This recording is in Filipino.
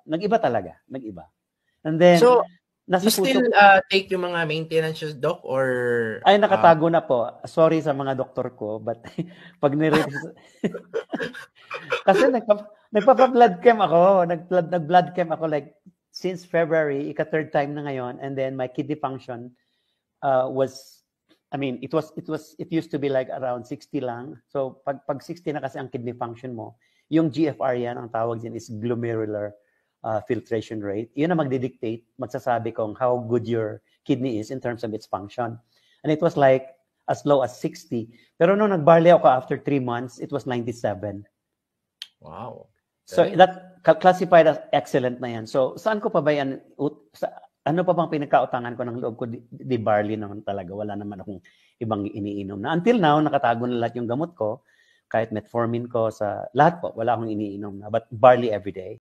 nag-iba talaga, nag-iba. And then, So, nasa you still take yung mga maintenance, Doc, or... Ay, nakatago na po. Sorry sa mga doktor ko, but pag kasi nagpapa-blood chem ako. Nag-blood chem ako like since February, third time na ngayon, and then my kidney function was, I mean, it used to be like around 60 lang. So pag 60 na kasi ang kidney function mo, yung GFR yan, ang tawag din is glomerular filtration rate. Yun ang magdidictate, magsasabi kung how good your kidney is in terms of its function. And it was like as low as 60. Pero nung nag-barley ako after 3 months, it was 97. Wow. So that classified as excellent na yan. So saan ko pa ba yan, ano pa bang pinagkautangan ko ng loob ko, di barley naman talaga. Wala naman akong ibang iniinom na. Until now, nakatago na lahat yung gamot ko, kahit metformin ko, sa lahat po, wala akong iniinom na. But barley every day.